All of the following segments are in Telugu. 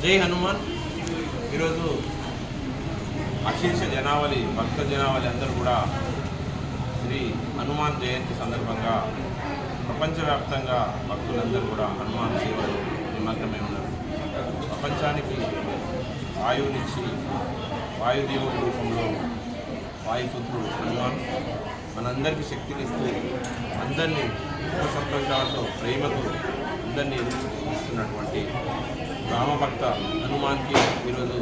జై హనుమాన్. ఈరోజు అశేష జనావళి, భక్త జనావళి అందరూ కూడా శ్రీ హనుమాన్ జయంతి సందర్భంగా ప్రపంచవ్యాప్తంగా భక్తులందరూ కూడా హనుమాన్ సేవలు నిమగ్నమై ఉన్నారు. ప్రపంచానికి వాయువునిచ్చి వాయుదేవుడి రూపంలో వాయుపుత్రుడు హనుమాన్ మనందరికీ శక్తినిస్తూ అందరినీ సుఖ సంతోషాలతో ప్రేమతో అందరినీ ఇస్తున్నటువంటి రామభక్త హనుమాన్కి ఈరోజు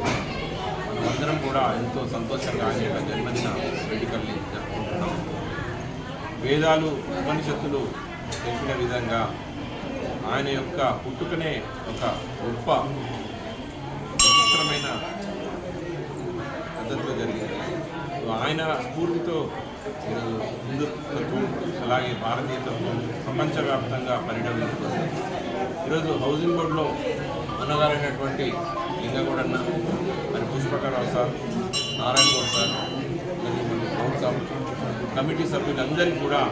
మనమందరం కూడా ఎంతో సంతోషంగా ఆయన యొక్క జన్మదిన వేడుకల్ని జరుపుకుంటున్నాం. వేదాలు ఉపనిషత్తులు తెలిపిన విధంగా ఆయన యొక్క పుట్టుకనే ఒక గొప్ప విచిత్రమైన పద్ధతిలో జరిగింది. ఆయన స్ఫూర్తితో ఈరోజు హిందుత్వం అలాగే భారతీయతత్వం ప్రపంచవ్యాప్తంగా పరిణమిస్తుంది. ఈరోజు హౌసింగ్ బోర్డులో అన్నగారైనటువంటి లింగగూడన్న, మరి పుష్పకరావు సార్, నారాయణ గౌడ్ సార్, మరి కమిటీ సభ్యులందరికీ కూడా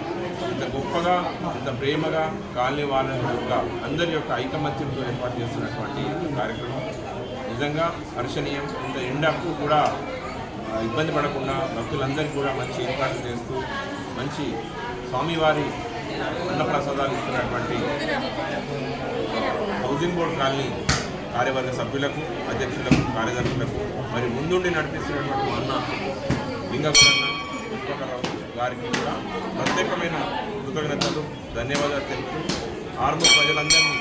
ఇంత గొప్పగా ఇంత ప్రేమగా కాలనీ వాళ్ళ యొక్క అందరి యొక్క ఐకమత్యంతో ఏర్పాటు చేస్తున్నటువంటి కార్యక్రమం నిజంగా హర్షణీయం. ఇంత ఎండకు కూడా ఇబ్బంది పడకుండా భక్తులందరికీ కూడా మంచి ఏర్పాట్లు చేస్తూ మంచి స్వామివారి అన్నప్రసాదాలు ఇస్తున్నటువంటి హౌసింగ్ బోర్డు కాలనీ కార్యవర్గ సభ్యులకు, అధ్యక్షులకు, కార్యదర్శులకు, మరి ముందుండి నడిపిస్తున్నటువంటి అన్న లింగగూడన్న, పుష్పకరావు గారికి కూడా ప్రత్యేకమైన కృతజ్ఞతలు, ధన్యవాదాలు తెలుపుతూ ఆర్మూర్ ప్రజలందరినీ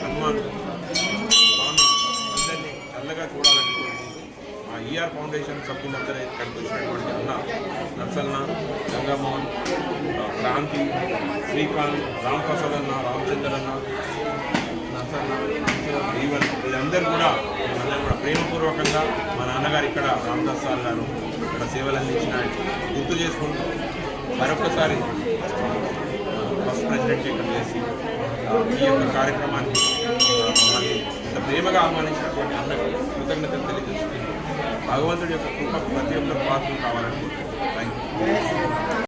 హనుమాన్ స్వామి అందరినీ చల్లగా చూడాలని కోరుకుంటూ ఆ ఈఆర్ ఫౌండేషన్ సభ్యులందరూ ఇక్కడికి వచ్చినటువంటి అన్న నర్సన్న, గంగామోహన్, క్రాంతి, శ్రీకాంత్, రాంప్రసాద్ అన్న, రామచంద్ర అన్న, నర్సన్న, ఈవెన్ వీళ్ళందరూ కూడా ప్రేమపూర్వకంగా మా నాన్నగారు ఇక్కడ రామదాస్ సార్ గారు ఇక్కడ సేవలు అందించిన గుర్తు చేసుకుంటూ మరొకసారి ఫస్ట్ ప్రెసిడెంట్ ఇక్కడ చేసి ఈ యొక్క కార్యక్రమాన్ని మమ్మల్ని ఇంత ప్రేమగా ఆహ్వానించినటువంటి అన్నకు కృతజ్ఞతలు తెలియజేస్తుంది. భగవంతుడి యొక్క కృప ప్రతి ఒక్కరు పాత్రలు కావాలని థ్యాంక్ యూ.